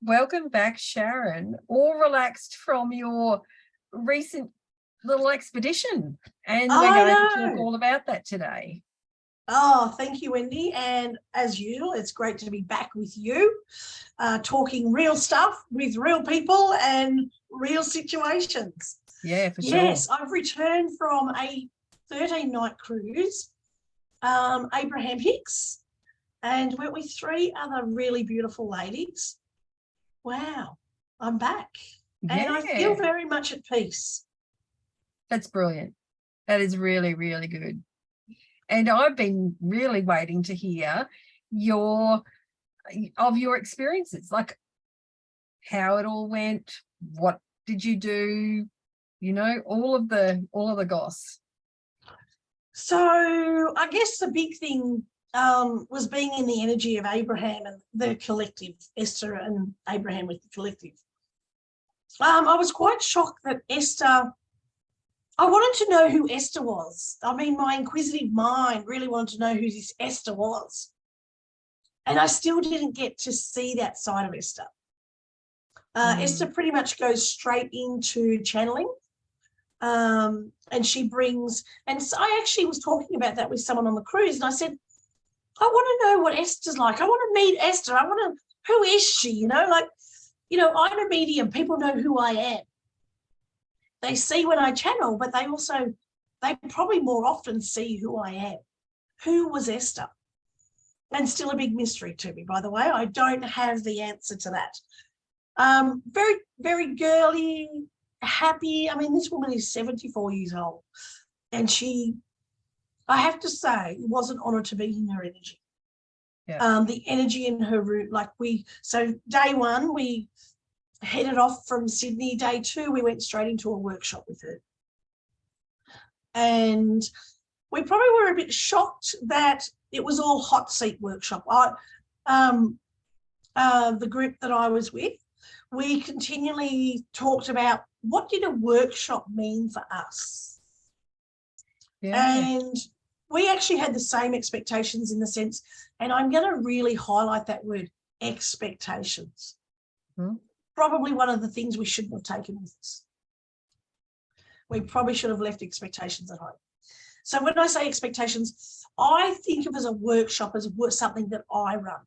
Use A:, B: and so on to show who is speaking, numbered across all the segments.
A: welcome back, Sharon, all relaxed from your recent little expedition. And we're going to talk all about that today.
B: Oh, thank you, Wendy. And as usual, it's great to be back with you, talking real stuff with real people and real situations.
A: Yeah, for sure.
B: Yes, I've returned from a 13-night cruise, Abraham Hicks, and went with 3 other really beautiful ladies. Wow, I'm back.
A: Yeah.
B: And I feel very much at peace.
A: That's brilliant. That is really, really good. And I've been really waiting to hear your experiences, like how it all went, what did you do, all of the goss.
B: So I guess the big thing was being in the energy of Abraham and the collective, Esther and Abraham with the collective. I was quite shocked that Esther, I wanted to know who Esther was. I mean, my inquisitive mind really wanted to know who this Esther was. And I still didn't get to see that side of Esther. Esther pretty much goes straight into channeling. And she brings, and so I actually was talking about that with someone on the cruise, and I said, I want to know what Esther's like. I want to meet Esther. Who is she? I'm a medium. People know who I am. They see when I channel, but they probably more often see who I am. Who was Esther? And still a big mystery to me, by the way. I don't have the answer to that. Very, very girly, happy. I mean, this woman is 74 years old, and I have to say, it was an honor to be in her energy. Yeah. The energy in her room, so day 1, we headed off from Sydney. Day 2, we went straight into a workshop with her. And we probably were a bit shocked that it was all hot seat workshop. The group that I was with, we continually talked about what did a workshop mean for us? Yeah. And we actually had the same expectations in the sense, and I'm going to really highlight that word, expectations. Probably one of the things we shouldn't have taken with us. We probably should have left expectations at home. So when I say expectations, I think of as a workshop as something that I run.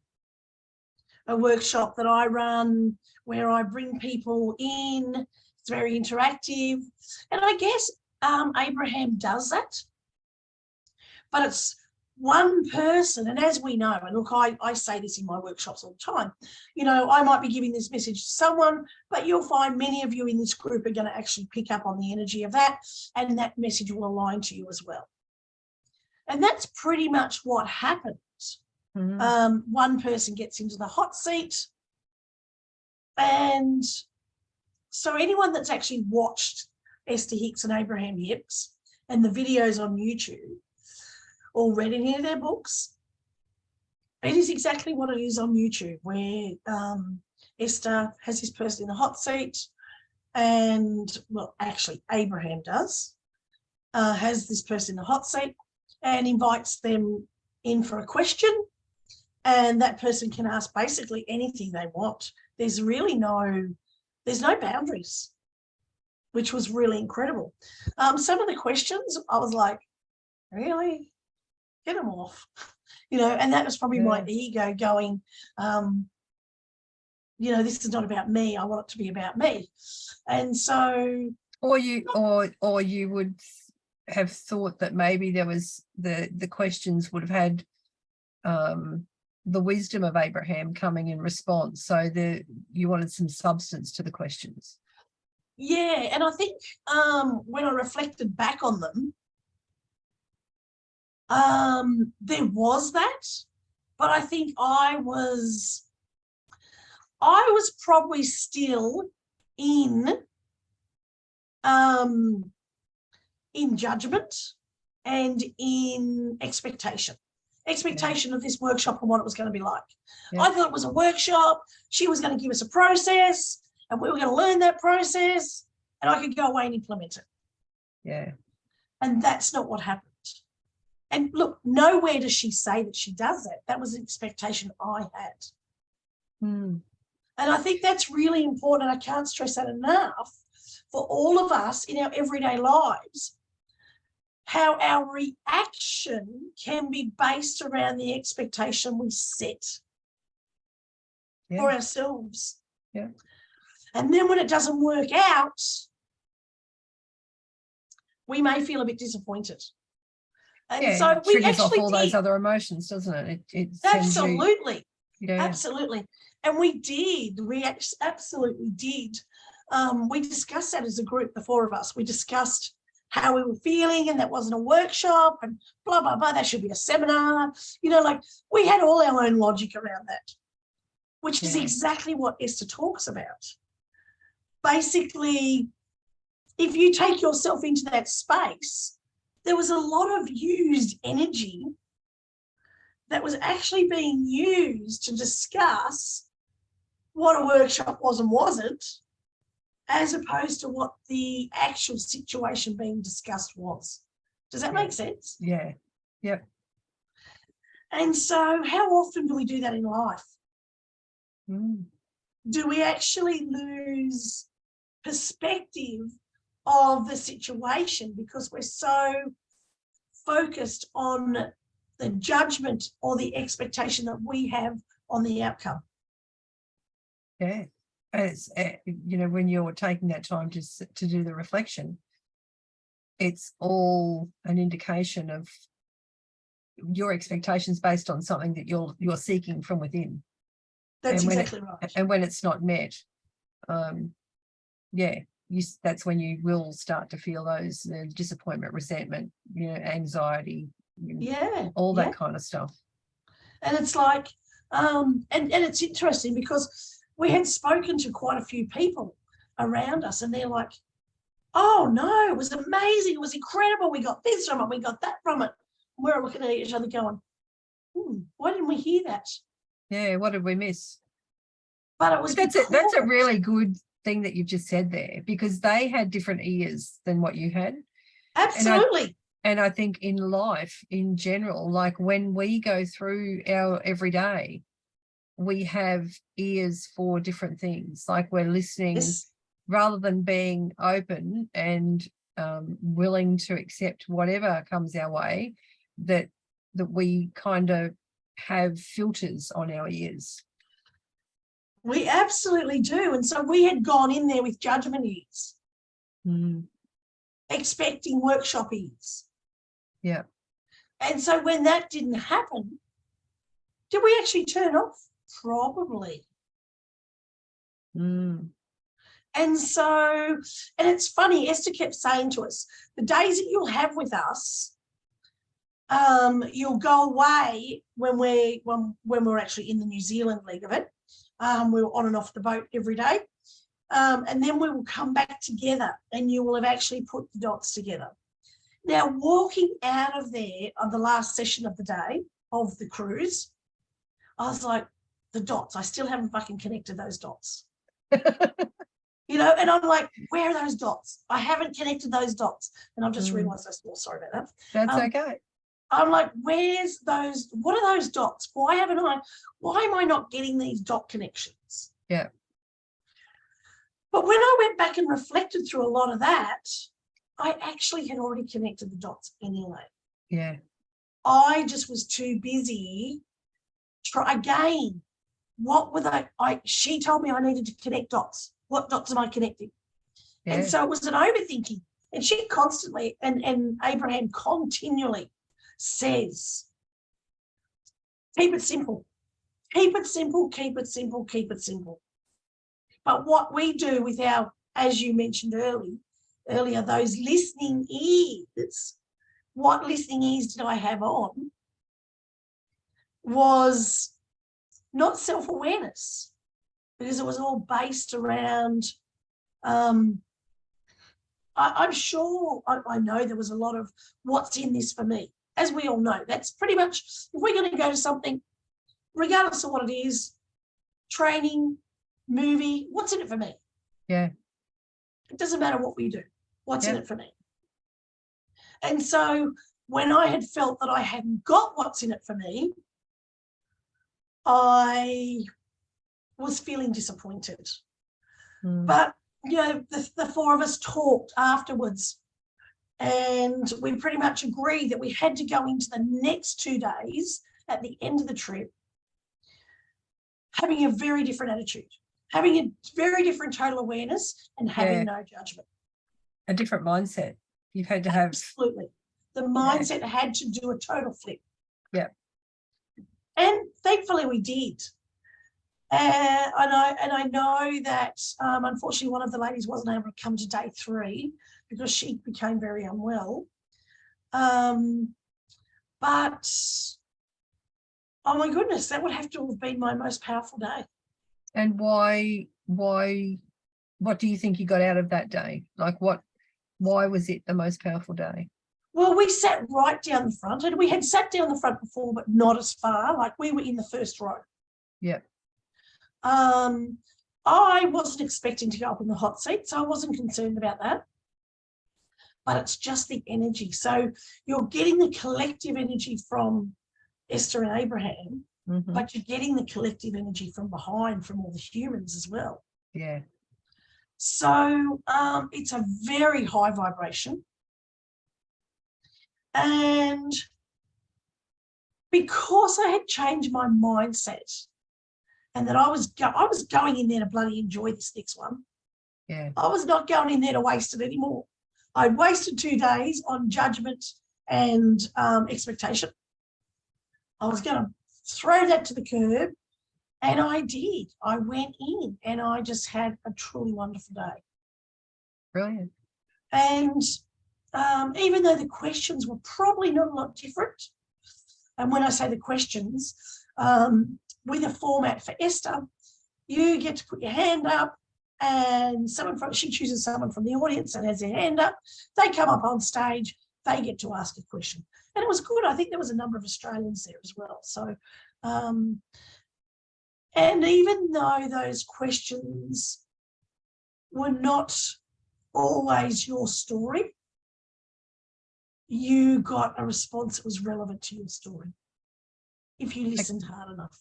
B: A workshop that I run where I bring people in. It's very interactive. And I guess Abraham does that. But it's one person, and as we know, and look, I say this in my workshops all the time, I might be giving this message to someone, but you'll find many of you in this group are going to actually pick up on the energy of that, and that message will align to you as well. And that's pretty much what happened. One person gets into the hot seat, and so anyone that's actually watched Esther Hicks and Abraham Hicks and the videos on YouTube or read any of their books, it is exactly what it is on YouTube, where Esther has this person in the hot seat, and, well, actually Abraham has this person in the hot seat and invites them in for a question, and that person can ask basically anything they want. There's no boundaries, which was really incredible. Some of the questions, I was like, really? Get them off, and that was probably my ego going, this is not about me. I want it to be about me. And so,
A: or you would have thought that maybe there was the questions would have had the wisdom of Abraham coming in response, so you wanted some substance to the questions.
B: Yeah, and I think when I reflected back on them, there was that, but I think I was probably still in judgment and in expectation of this workshop and what it was going to be like. Yeah. I thought it was a workshop. She was going to give us a process, and we were going to learn that process, and I could go away and implement it. Yeah. And that's not what happened. And look, nowhere does she say that she does that. That was an expectation I had. And I think that's really important. I can't stress that enough for all of us in our everyday lives, how our reaction can be based around the expectation we set for ourselves.
A: Yeah.
B: And then when it doesn't work out, we may feel a bit disappointed. And so
A: it
B: we
A: triggers off
B: actually
A: all
B: did.
A: those other emotions, doesn't it? It sends
B: Absolutely.
A: you,
B: Absolutely. And we absolutely did. We discussed that as a group, the four of us. We discussed how we were feeling, and that wasn't a workshop and blah, blah, blah. That should be a seminar. You know, like we had all our own logic around that, which is exactly what Esther talks about. Basically, if you take yourself into that space, there was a lot of used energy that was actually being used to discuss what a workshop was and wasn't, as opposed to what the actual situation being discussed was. Does that make sense?
A: Yeah. Yep.
B: And so how often do we do that in life? Do we actually lose perspective of the situation because we're so focused on the judgment or the expectation that we have on the outcome?
A: Yeah. It's, when you're taking that time to do the reflection, it's all an indication of your expectations based on something that you're seeking from within.
B: That's exactly right.
A: And when it's not met, that's when you will start to feel those disappointment, resentment, anxiety, all that kind of stuff.
B: And it's like, and it's interesting because we had spoken to quite a few people around us, and they're like, oh no, it was amazing, it was incredible, we got this from it, we got that from it. And we're looking at each other going, why didn't we hear that?
A: Yeah, what did we miss?
B: But it was
A: that's a really good thing that you've just said there, because they had different ears than what you had.
B: Absolutely.
A: And I think in life in general, like when we go through our everyday, we have ears for different things. Like we're listening rather than being open and willing to accept whatever comes our way, that we kind of have filters on our ears.
B: We absolutely do. And so we had gone in there with judgment ears, expecting workshop ears.
A: Yeah. And
B: so when that didn't happen, did we actually turn off? Probably. And so, and it's funny, Esther kept saying to us, the days that you'll have with us, you'll go away when we're actually in the New Zealand leg of it. We were on and off the boat every day. And then we will come back together and you will have actually put the dots together. Now, walking out of there on the last session of the day of the cruise, I was like, the dots, I still haven't fucking connected those dots. And I'm like, where are those dots? I haven't connected those dots. And I've just realised sorry about that.
A: That's okay.
B: I'm like, where's those, what are those dots? Why am I not getting these dot connections?
A: Yeah.
B: But when I went back and reflected through a lot of that, I actually had already connected the dots anyway.
A: Yeah.
B: I just was too busy. Again, what were they? She told me I needed to connect dots. What dots am I connecting? Yeah. And so it was an overthinking. And she constantly, and Abraham continually says, keep it simple. Keep it simple, keep it simple, keep it simple. But what we do with our, as you mentioned earlier, those listening ears, what listening ears did I have on was not self-awareness, because it was all based around, I'm sure, I know there was a lot of what's in this for me. As we all know, that's pretty much, if we're going to go to something, regardless of what it is, training, movie, what's in it for me?
A: Yeah.
B: It doesn't matter what we do. What's in it for me? And so when I had felt that I hadn't got what's in it for me, I was feeling disappointed.
A: Mm.
B: But, you know, the four of us talked afterwards, and we pretty much agreed that we had to go into the next 2 days at the end of the trip having a very different attitude, having a very different total awareness, and having no judgment.
A: A different mindset. You've had to have.
B: Absolutely. The mindset had to do a total flip.
A: Yeah.
B: And thankfully we did. And I know that unfortunately one of the ladies wasn't able to come to day 3 because she became very unwell. But oh my goodness, that would have to have been my most powerful day.
A: And why, what do you think you got out of that day? Like why was it the most powerful day?
B: Well, we sat right down the front, and we had sat down the front before, but not as far. Like, we were in the first row.
A: Yeah.
B: I wasn't expecting to go up in the hot seat, so I wasn't concerned about that. But it's just the energy. So you're getting the collective energy from Esther and Abraham, but you're getting the collective energy from behind, from all the humans as well.
A: Yeah.
B: So it's a very high vibration. And because I had changed my mindset, and that I was going in there to bloody enjoy this next one.
A: Yeah.
B: I was not going in there to waste it anymore. I'd wasted 2 days on judgment and expectation. I was going to throw that to the curb, and I did. I went in, and I just had a truly wonderful day.
A: Brilliant.
B: And even though the questions were probably not a lot different, and when I say the questions, with a format for Esther, you get to put your hand up, and she chooses someone from the audience that has their hand up. They come up on stage, they get to ask a question. And it was good. I think there was a number of Australians there as well. So, and even though those questions were not always your story, you got a response that was relevant to your story if you listened hard enough.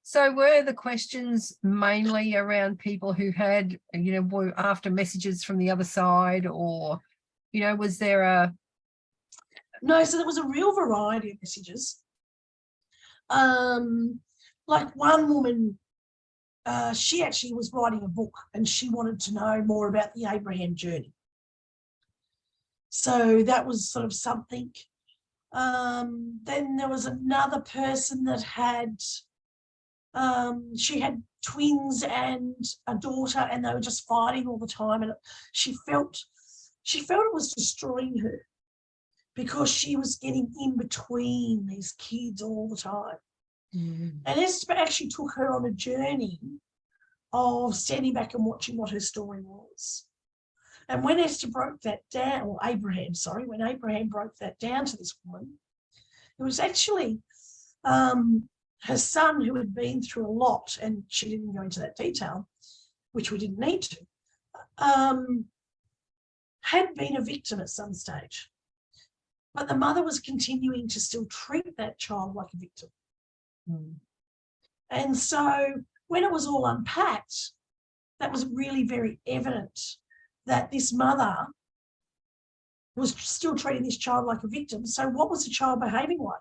A: So were the questions mainly around people who had, were after messages from the other side, or, was there a...
B: No, so there was a real variety of messages. Like one woman, she actually was writing a book, and she wanted to know more about the Abraham journey. So that was sort of something. Then there was another person that had, she had twins and a daughter, and they were just fighting all the time, and she felt it was destroying her because she was getting in between these kids all the time. And Esther actually took her on a journey of standing back and watching what her story was. And when Esther broke that down, or Abraham, sorry, when Abraham broke that down to this woman, it was actually her son, who had been through a lot, and she didn't go into that detail, which we didn't need to, had been a victim at some stage. But the mother was continuing to still treat that child like a victim. And so when it was all unpacked, that was really very evident that this mother was still treating this child like a victim. So what was the child behaving like?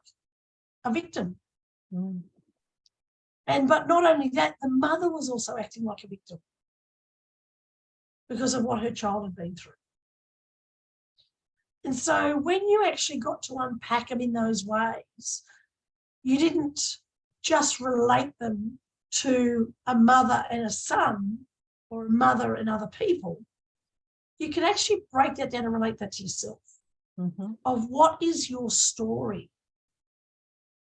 B: A victim. But not only that, the mother was also acting like a victim because of what her child had been through. And so when you actually got to unpack them in those ways, you didn't just relate them to a mother and a son, or a mother and other people. You can actually break that down and relate that to yourself. Of what is your story?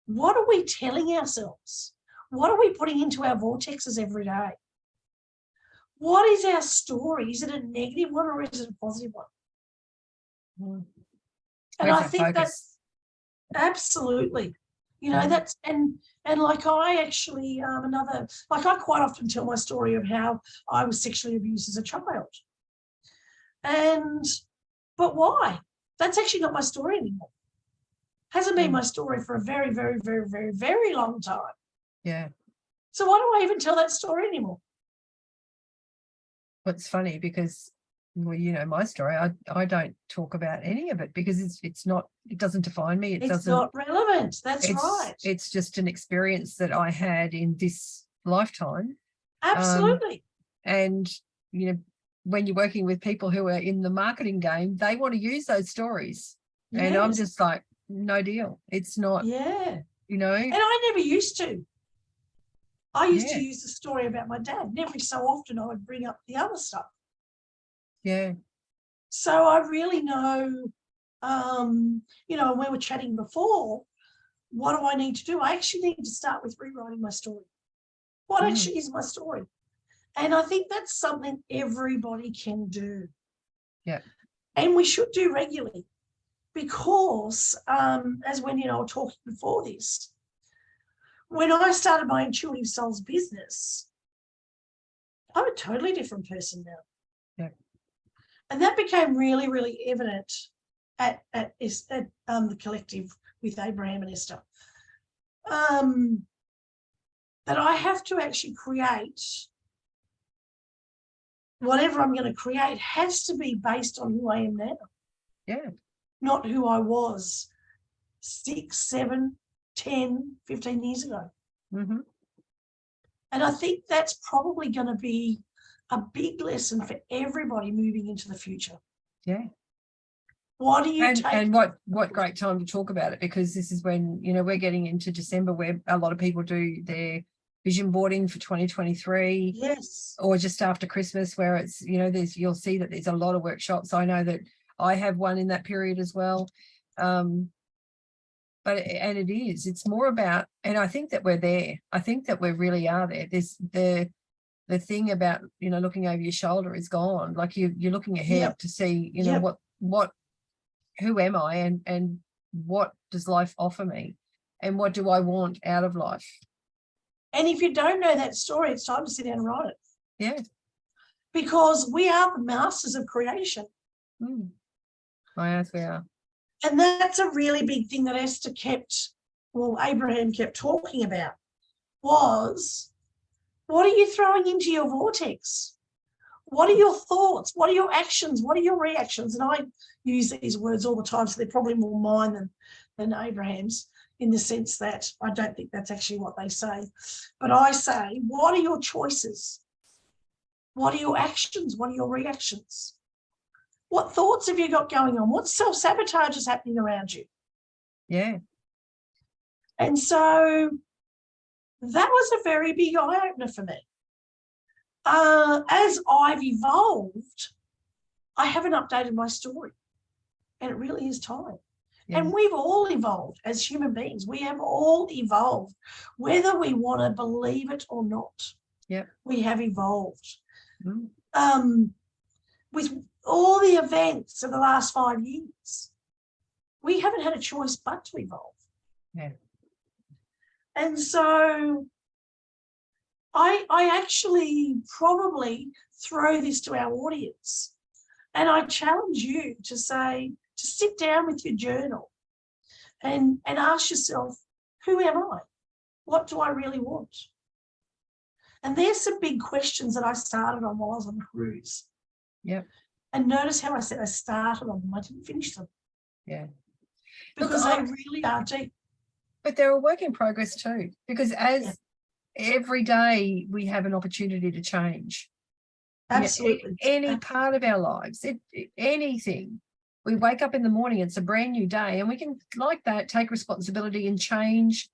B: What are we telling ourselves? What are we putting into our vortexes every day? What is our story? Is it a negative one, or is it a positive one? And I think that's absolutely, that's, and like I actually, I quite often tell my story of how I was sexually abused as a child. But why? That's actually not my story anymore. Hasn't been my story for a very, very, very, very, very long time.
A: Yeah.
B: So why do I even tell that story anymore?
A: Well, it's funny because, well, you know my story. I don't talk about any of it because it doesn't define me.
B: It's not relevant. That's right.
A: It's just an experience that I had in this lifetime.
B: Absolutely.
A: And you know, when you're working with people who are in the marketing game, they want to use those stories.
B: Yes.
A: And I'm just like, no deal. It's not,
B: And
A: and
B: I never used to. I used to
A: Yeah.
B: use the story about my dad. And every so often I would bring up the other stuff.
A: Yeah.
B: So I really know, when we were chatting before, what do I need to do? I actually need to start with rewriting my story. What actually is my story? And I think that's something everybody can do.
A: Yeah.
B: And we should do regularly because, as Wendy and I were talking before this, when I started my intuitive souls business, I'm a totally different person now.
A: Yeah. And
B: that became really, really evident at the collective with Abraham and Esther. That I have to actually create whatever I'm going to create has to be based on who I am now.
A: Yeah.
B: Not who I was 6, 7, 10, 15 years ago.
A: Mm-hmm.
B: And I think that's probably going to be a big lesson for everybody moving into the future.
A: Yeah.
B: What do you take?
A: And what great time to talk about it, because this is when, we're getting into December where a lot of people do their vision boarding for 2023.
B: Yes.
A: Or just after Christmas where it's, you'll see that there's a lot of workshops. I know that I have one in that period as well. It's more about, and I think that we're there. I think that we really are there. There's the thing about, looking over your shoulder is gone. Like you're looking ahead to see, who am I and what does life offer me and what do I want out of life?
B: And if you don't know that story, it's time to sit down and write it.
A: Yeah.
B: Because we are the masters of creation.
A: Yes, we are.
B: And that's a really big thing that Abraham kept talking about was, what are you throwing into your vortex? What are your thoughts? What are your actions? What are your reactions? And I use these words all the time, so they're probably more mine than Abraham's, in the sense that I don't think that's actually what they say. But I say, what are your choices? What are your actions? What are your reactions? What thoughts have you got going on? What self-sabotage is happening around you?
A: Yeah.
B: And so that was a very big eye-opener for me. As I've evolved, I haven't updated my story. And it really is time. Yeah. And we've all evolved as human beings. We have all evolved, whether we want to believe it or not.
A: Yeah.
B: We have evolved. With all the events of the last 5 years, we haven't had a choice but to evolve.
A: Yeah.
B: And so I actually probably throw this to our audience, and I challenge you to sit down with your journal and ask yourself, who am I? What do I really want? And there's some big questions that I started on while I was on the cruise.
A: Yeah.
B: And notice how I said I started on them. I didn't finish them.
A: Yeah.
B: Because they really are deep.
A: But they're a work in progress too, because every day we have an opportunity to change.
B: Absolutely.
A: Any part of our lives, anything. We wake up in the morning, it's a brand new day, and we can, like that, take responsibility and change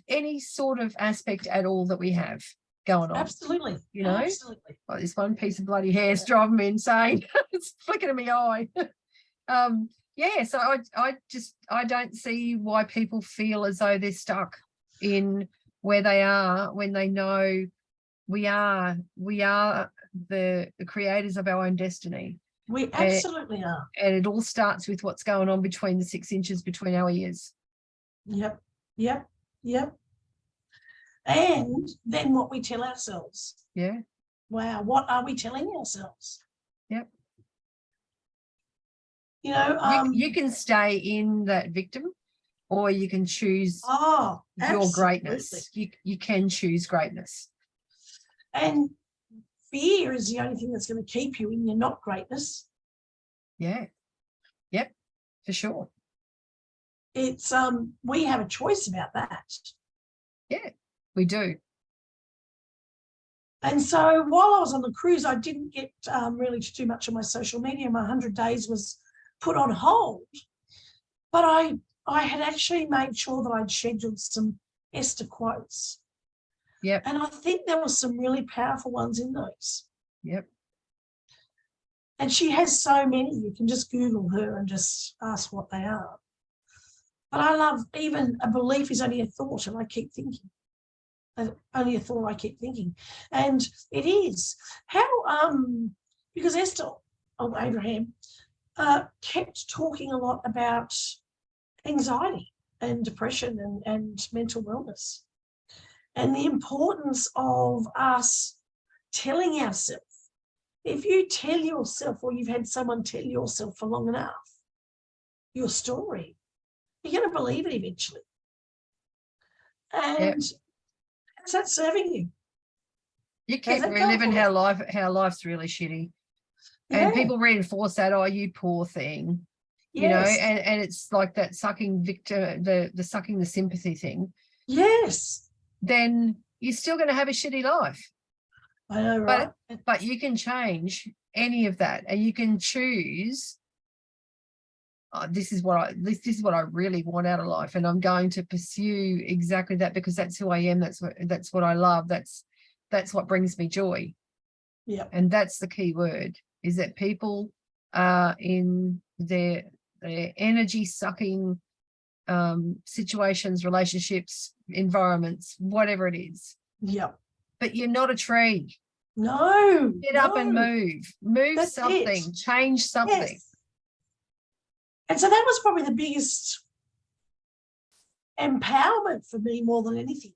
A: any sort of aspect at all that we have going on.
B: Absolutely. Absolutely.
A: Like this one piece of bloody hair is driving me insane. It's flicking in my eye. So I don't see why people feel as though they're stuck in where they are when they know we are the creators of our own destiny.
B: We absolutely are.
A: And it all starts with what's going on between the 6 inches between our ears.
B: Yep. And then what we tell ourselves.
A: Yeah.
B: Wow, what are we telling ourselves?
A: Yep.
B: You know,
A: you can stay in that victim or you can choose
B: Oh,
A: your
B: absolutely.
A: greatness. You can choose greatness.
B: And fear is the only thing that's going to keep you in your not greatness.
A: Yeah. Yep, for sure.
B: It's we have a choice about that.
A: Yeah, we do.
B: And so while I was on the cruise, I didn't get really to do much of my social media. My 100 days was put on hold. But I had actually made sure that I'd scheduled some Esther quotes.
A: Yep.
B: And I think there were some really powerful ones in those.
A: Yep.
B: And she has so many. You can just Google her and just ask what they are. But I love, even a belief is only a thought, and I keep thinking. Only a thought I keep thinking. And it is. How, because Esther of Abraham kept talking a lot about anxiety and depression and mental wellness, and the importance of us telling ourselves. If you tell yourself, or you've had someone tell yourself for long enough your story, you're going to believe it eventually. And how's that serving you?
A: You keep reliving how life's really shitty.
B: Yeah.
A: And people reinforce that, oh, you poor thing.
B: Yes.
A: You know, and it's like that sucking the sucking the sympathy thing.
B: Yes.
A: Then you're still going to have a shitty life.
B: I know, right?
A: But you can change any of that, and you can choose. This is what I really want out of life, and I'm going to pursue exactly that, because that's who I am. That's what I love. That's what brings me joy.
B: Yeah.
A: And that's the key word, is that people are in their energy sucking situations, relationships, environments, whatever it is.
B: Yeah.
A: But you're not a tree.
B: No.
A: Get up and move. That's something. It. Change something. Yes.
B: And so that was probably the biggest empowerment for me, more than anything.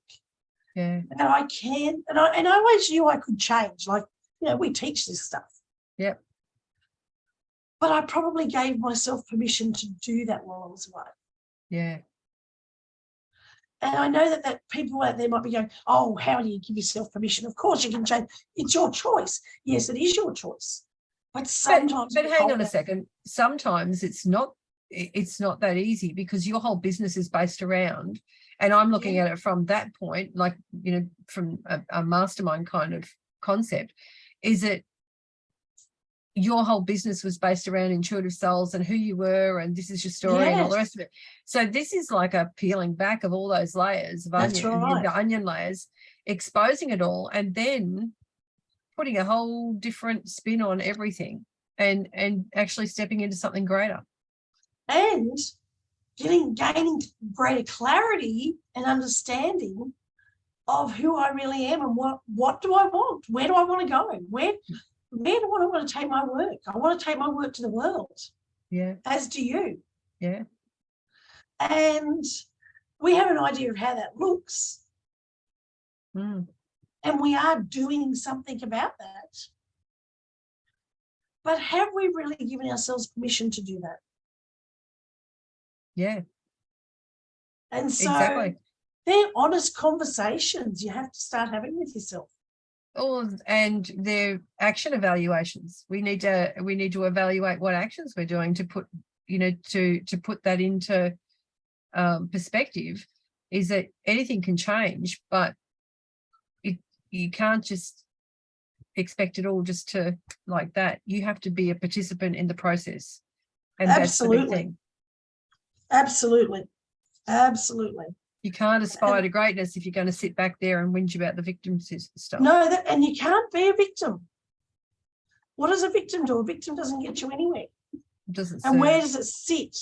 A: Yeah.
B: That I can, and I always knew I could change. Like, you know, we teach this stuff.
A: Yep.
B: But I probably gave myself permission to do that while I was away.
A: Yeah.
B: And I know that people out there might be going, oh, how do you give yourself permission? Of course you can change. It's your choice. Yes, it is your choice. But sometimes.
A: But hang on a second. Sometimes it's not that easy, because your whole business is based around, and I'm looking at it from that point, like, you know, from a mastermind kind of concept, is it your whole business was based around intuitive souls and who you were, and this is your story and all the rest of it. So this is like a peeling back of all those layers of the onion layers, exposing it all, and then putting a whole different spin on everything, and actually stepping into something greater.
B: And gaining greater clarity and understanding of who I really am, and what do I want? Where do I want to go? Where do I want to take my work? I want to take my work to the world.
A: Yeah.
B: As do you.
A: Yeah.
B: And we have an idea of how that looks.
A: Mm.
B: And we are doing something about that. But have we really given ourselves permission to do that?
A: Yeah.
B: And so they're honest conversations you have to start having with yourself.
A: Oh, and they're action evaluations. We need to evaluate what actions we're doing to put, you know, to put that into perspective, is that anything can change, but you can't just expect it all just to like that. You have to be a participant in the process. And that's the big thing.
B: Absolutely. Absolutely.
A: You can't aspire to greatness if you're going to sit back there and whinge about the victim stuff.
B: No, and you can't be a victim. What does a victim do? A victim doesn't get you anywhere.
A: It doesn't.
B: And where does it sit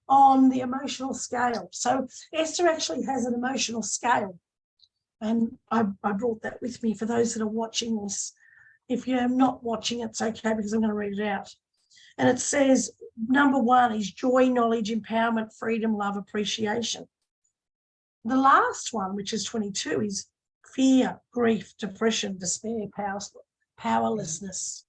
B: on the emotional scale? So Esther actually has an emotional scale. And I brought that with me for those that are watching this. If you're not watching, it's okay, because I'm going to read it out. And it says, number 1 is joy, knowledge, empowerment, freedom, love, appreciation. The last one, which is 22, is fear, grief, depression, despair, powerlessness,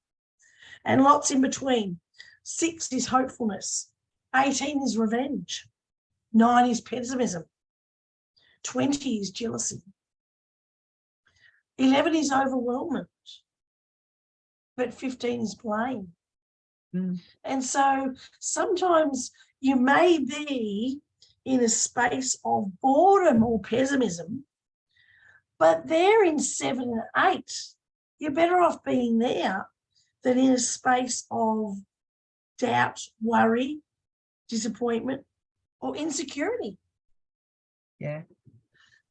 B: and lots in between. 6 is hopefulness. 18 is revenge. 9 is pessimism. 20 is jealousy. 11 is overwhelmment. But 15 is blame. And so sometimes you may be in a space of boredom or pessimism, but they're in 7 and 8. You're better off being there than in a space of doubt, worry, disappointment, or insecurity.
A: Yeah.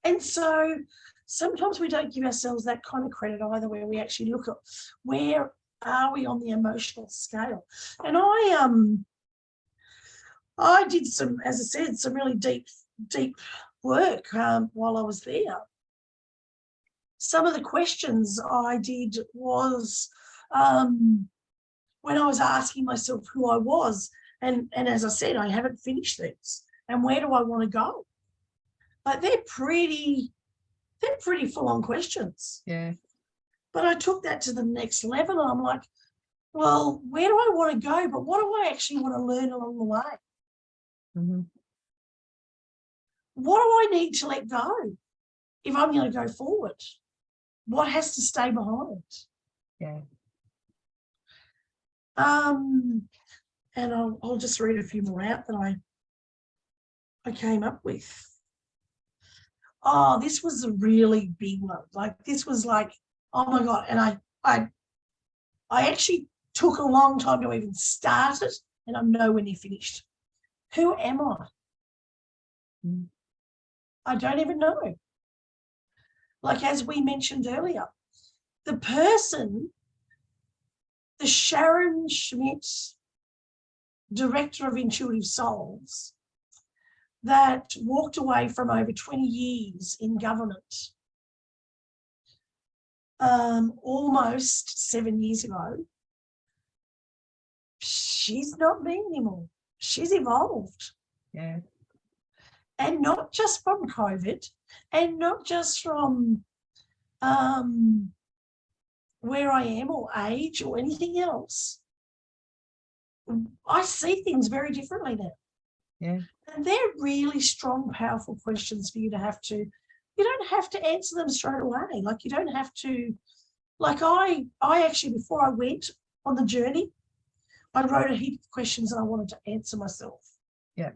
B: And so sometimes we don't give ourselves that kind of credit either, where we actually look at where are we on the emotional scale. And I did some, as I said, some really deep work while I was there. Some of the questions I did was when I was asking myself who I was, and as I said, I haven't finished these, and where do I want to go? But they're pretty full-on questions.
A: Yeah.
B: But I took that to the next level, and I'm like, well, where do I want to go? But what do I actually want to learn along the way? What do I need to let go if I'm going to go forward? What has to stay behind?
A: Yeah.
B: And I'll just read a few more out that I came up with. Oh, this was a really big one. Like, this was like, oh my God. And I actually took a long time to even start it, and I'm nowhere near finished. Who am I? I don't even know. Like, as we mentioned earlier, the person, the Sharon Schmidt, Director of Intuitive Souls, that walked away from over 20 years in government almost 7 years ago, she's not me anymore. She's evolved.
A: Yeah.
B: And not just from COVID, and not just from where I am or age or anything else. I see things very differently now.
A: Yeah.
B: And they're really strong, powerful questions for you to have to, you don't have to answer them straight away. Like, you don't have to, like I actually, before I went on the journey, I wrote a heap of questions that I wanted to answer myself.
A: Yeah.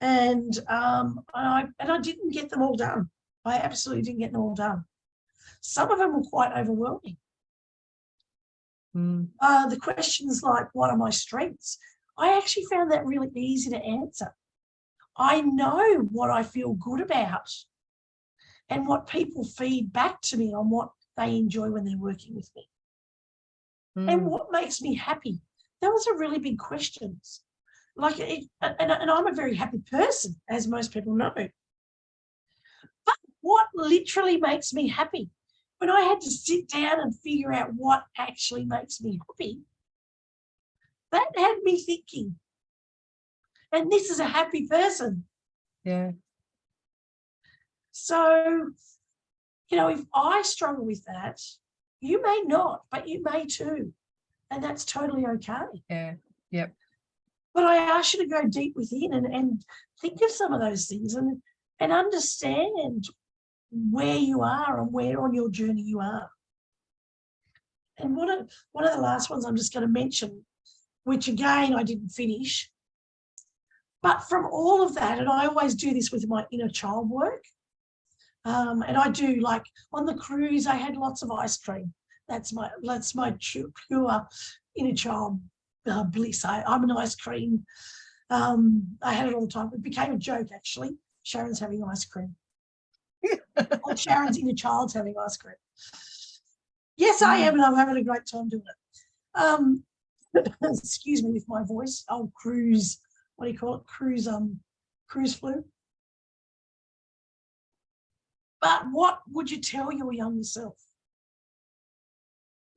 B: And I didn't get them all done. I absolutely didn't get them all done. Some of them were quite overwhelming. The questions like, what are my strengths? I actually found that really easy to answer. I know what I feel good about and what people feed back to me on what they enjoy when they're working with me. And what makes me happy? Those are really big questions. Like, and I'm a very happy person, as most people know. But what literally makes me happy? When I had to sit down and figure out what actually makes me happy, that had me thinking. And this is a happy person.
A: Yeah.
B: So, you know, if I struggle with that, you may not, but you may too. And that's totally okay.
A: Yeah. Yep.
B: But I ask you to go deep within and think of some of those things and understand where you are and where on your journey you are. And one of the last ones I'm just going to mention, which again I didn't finish, but from all of that, and I always do this with my inner child work, and I do, like on the cruise, I had lots of ice cream. That's my pure inner child bliss. I'm an ice cream. I had it all the time. It became a joke, actually. Sharon's having ice cream. Or Sharon's inner child's having ice cream. Yes, I am, and I'm having a great time doing it. Excuse me with my voice. Oh, cruise. What do you call it? Cruise flu. But what would you tell your younger self?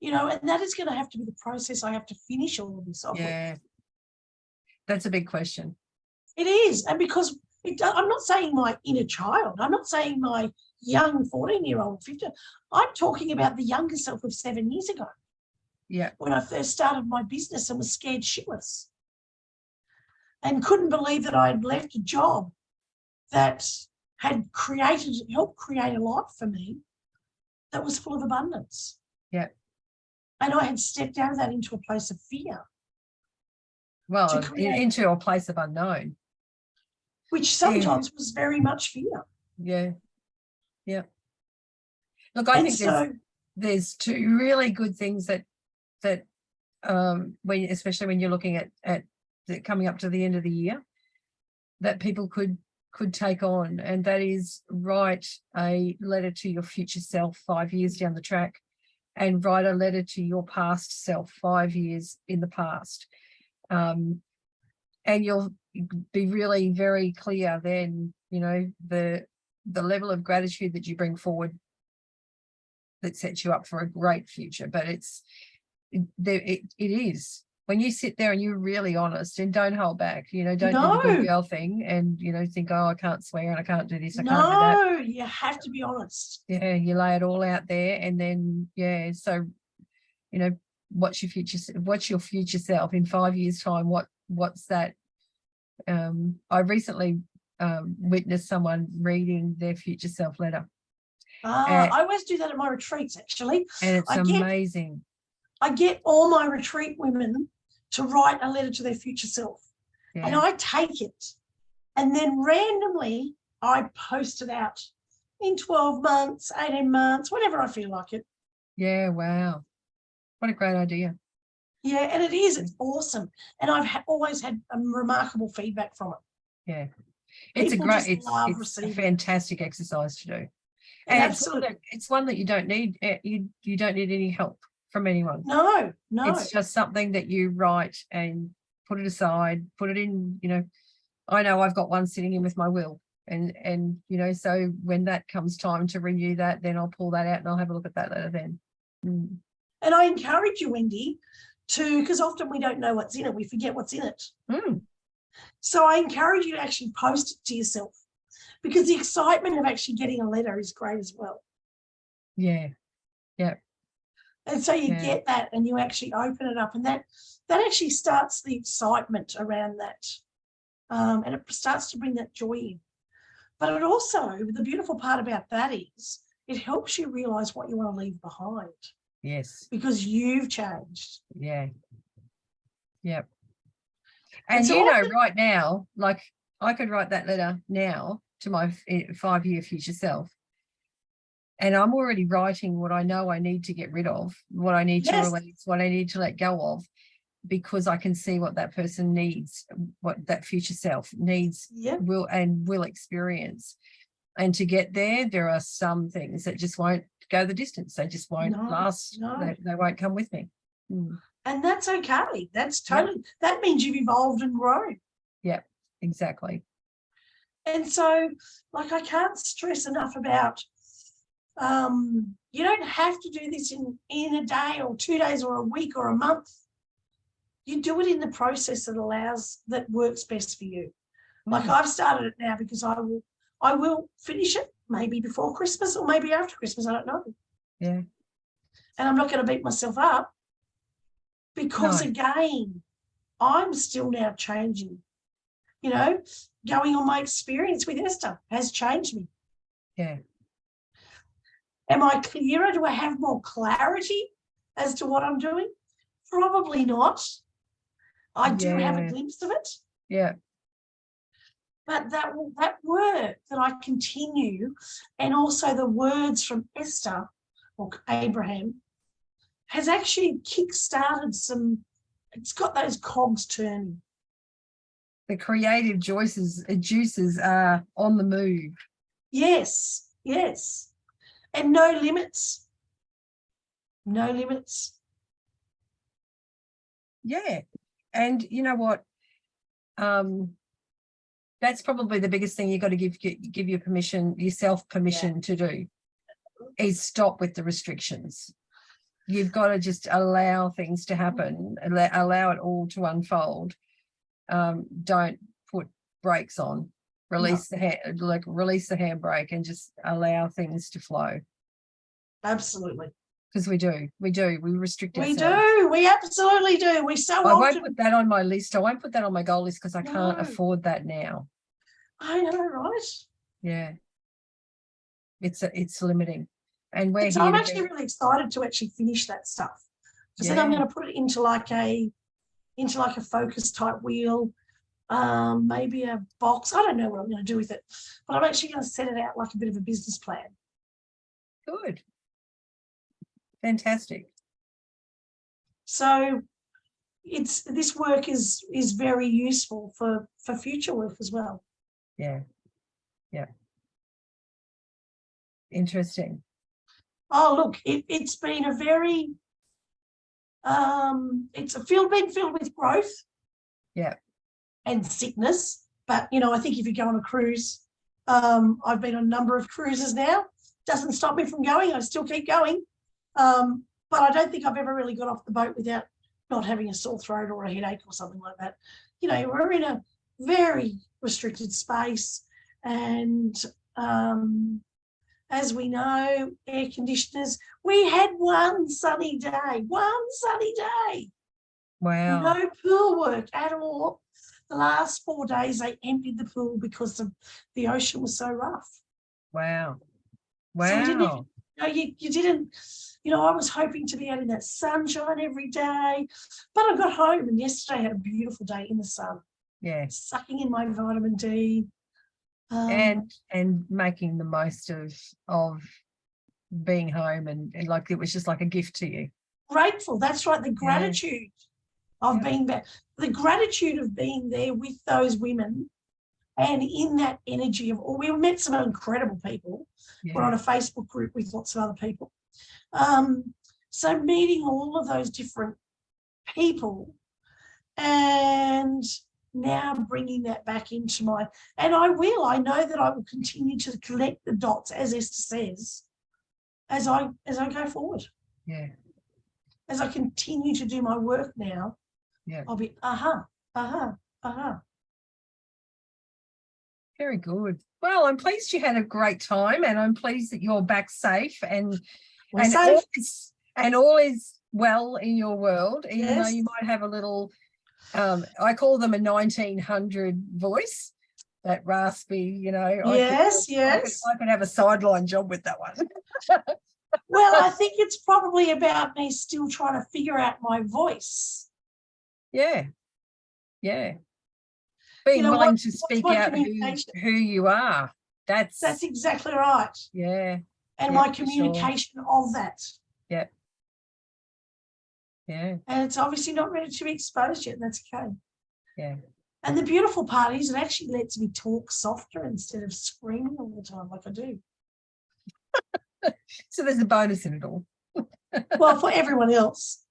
B: You know, and that is going to have to be the process. I have to finish all of this off.
A: Yeah. That's a big question.
B: It is. And because I'm not saying my inner child, I'm not saying my young 14-year-old, 15. I'm talking about the younger self of 7 years ago.
A: Yeah.
B: When I first started my business and was scared shitless. and couldn't believe that I'd left a job that had helped create a life for me that was full of abundance.
A: Yeah.
B: And I had stepped out of that into a place of fear.
A: Well, into a place of unknown.
B: Which sometimes was very much fear.
A: Yeah. Yeah. Look, I think there's two really good things that especially when you're looking at coming up to the end of the year, that people could take on, and that is write a letter to your future self 5 years down the track, and write a letter to your past self 5 years in the past. And you'll be really very clear then, the level of gratitude that you bring forward that sets you up for a great future. But it is when you sit there and you're really honest and don't hold back, don't do the good girl thing and, think, oh, I can't swear and I can't do this, I can't do that.
B: No, you have to be honest.
A: Yeah, you lay it all out there, and then, so, what's your future self in 5 years' time? What's that? I recently witnessed someone reading their future self letter.
B: I always do that at my retreats, actually.
A: And it's amazing.
B: I get all my retreat women to write a letter to their future self. Yeah. And I take it, and then randomly I post it out in 12 months, 18 months, whenever I feel like it.
A: Yeah, wow. What a great idea.
B: Yeah, and it is. It's awesome. And I've always had remarkable feedback from it.
A: Yeah. It's a fantastic exercise to do. And absolutely. It's one that you don't need. You don't need any help from anyone.
B: No.
A: It's just something that you write and put it aside, put it in, I know I've got one sitting in with my will. And so when that comes time to renew that, then I'll pull that out and I'll have a look at that letter then. Mm.
B: And I encourage you, Wendy, because often we don't know what's in it. We forget what's in it.
A: Mm.
B: So I encourage you to actually post it to yourself, because the excitement of actually getting a letter is great as well.
A: Yeah. Yeah.
B: And so you get that and you actually open it up, and that actually starts the excitement around that. And it starts to bring that joy in. But it also, the beautiful part about that is it helps you realize what you want to leave behind.
A: Yes.
B: Because you've changed.
A: Yeah. Yep. And so right now, like I could write that letter now to my 5-year future self. And I'm already writing what I know I need to get rid of, what I need to release, what I need to let go of, because I can see what that person needs, what that future self needs, will experience. And to get there are some things that just won't go the distance. They just won't last. No. They won't come with me. Mm.
B: And that's okay. That's totally, that means you've evolved and grown.
A: Yeah, exactly.
B: And so, like, I can't stress enough about, you don't have to do this in a day or 2 days or a week or a month. You do it in the process that works best for you. Like I've started it now because I will finish it maybe before Christmas or maybe after Christmas. I don't know.
A: Yeah.
B: And I'm not going to beat myself up because again, I'm still now changing. Going on my experience with Esther has changed me.
A: Yeah.
B: Am I clearer? Do I have more clarity as to what I'm doing? Probably not. I do have a glimpse of it.
A: Yeah.
B: But that work that I continue, and also the words from Esther or Abraham, has actually kick-started it's got those cogs turning.
A: The creative juices are on the move.
B: Yes. And no limits. No limits.
A: Yeah. And you know what? That's probably the biggest thing you've got to give yourself permission to do, is stop with the restrictions. You've got to just allow things to happen, allow it all to unfold. Don't put brakes on. Release the handbrake and just allow things to flow.
B: Absolutely.
A: because we do. We restrict
B: We
A: ourselves.
B: do. We absolutely do. We so
A: I won't
B: often.
A: put that on my list. I won't put that on my goal list because I can't
B: No.
A: afford that now.
B: I know, right?
A: Yeah. It's limiting. And we're
B: So
A: here
B: I'm
A: to
B: actually
A: be,
B: really excited to actually finish that stuff. Because then I'm
A: yeah.
B: going to put it into like a focus type wheel, maybe a box. I don't know what I'm going to do with it, but I'm actually going to set it out like a bit of a business plan.
A: Good. Fantastic.
B: So this work is very useful for future work as well.
A: Yeah. Yeah. Interesting.
B: Oh, look, it's been a very it's been filled with growth.
A: Yeah.
B: And sickness. But, you know, I think if you go on a cruise, I've been on a number of cruises now. Doesn't stop me from going. I still keep going. But I don't think I've ever really got off the boat without not having a sore throat or a headache or something like that. You know, we're in a very restricted space. And as we know, air conditioners, we had one sunny day.
A: Wow.
B: No pool work at all. The last 4 days, they emptied the pool because the ocean was so rough.
A: Wow.
B: So we didn't even,
A: Wow.
B: you didn't, I was hoping to be out in that sunshine every day, but I got home and yesterday I had a beautiful day in the sun.
A: Yeah.
B: Sucking in my vitamin D.
A: And making the most of being home and like it was just like a gift to you.
B: Grateful. That's right. The gratitude of being back, the gratitude of being there with those women and in that energy of, we met some incredible people.
A: Yeah.
B: We're on a Facebook group with lots of other people. So meeting all of those different people and now bringing that back into and I know that I will continue to collect the dots, as Esther says, as I go forward.
A: Yeah.
B: As I continue to do my work now, I'll be,
A: Very good. Well, I'm pleased you had a great time and I'm pleased that you're back safe and all is well in your world, even though you might have a little, I call them a 1900 voice, that raspy, I could have a sideline job with that one.
B: Well, I think it's probably about me still trying to figure out my voice.
A: Yeah. Yeah. Being willing to speak out who you are. That's
B: exactly right.
A: Yeah.
B: And my communication of that.
A: Yeah. Yeah.
B: And it's obviously not ready to be exposed yet. That's okay.
A: Yeah.
B: And the beautiful part is it actually lets me talk softer instead of screaming all the time like I do.
A: So there's a bonus in it all.
B: Well, for everyone else.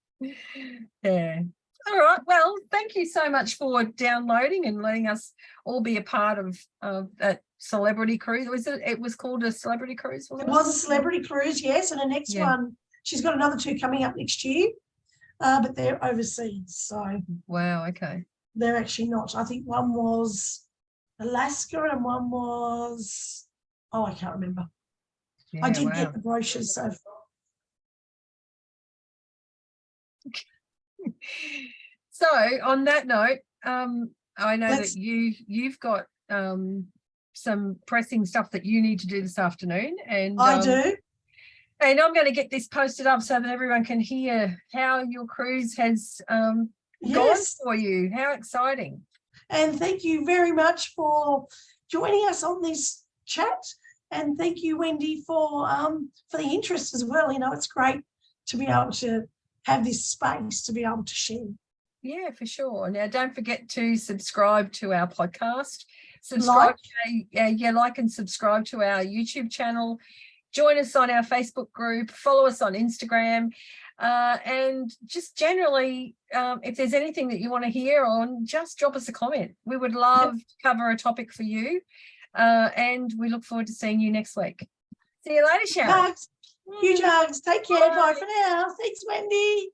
A: Yeah. All right. Well, thank you so much for downloading and letting us all be a part of that celebrity cruise. It was called a celebrity cruise, wasn't it?
B: It was a celebrity cruise, yes. And the next one, she's got another 2 coming up next year, but they're overseas. So
A: wow, okay.
B: They're actually not. I think one was Alaska and one was, I can't remember. I did get the brochures. So
A: So on that note, I know that you've got some pressing stuff that you need to do this afternoon, and
B: I do.
A: And I'm going to get this posted up so that everyone can hear how your cruise has gone for you. How exciting! And
B: thank you very much for joining us on this chat, and thank you, Wendy, for the interest as well. It's great to be able to have this space to be able to share.
A: Yeah, for sure. Now, don't forget to subscribe to our podcast.
B: Like
A: and subscribe to our YouTube channel. Join us on our Facebook group. Follow us on Instagram. And just generally, if there's anything that you want to hear on, just drop us a comment. We would love to cover a topic for you. And we look forward to seeing you next week. See you later, Sharon.
B: Huge hugs. Take care. Bye for now. Thanks, Wendy.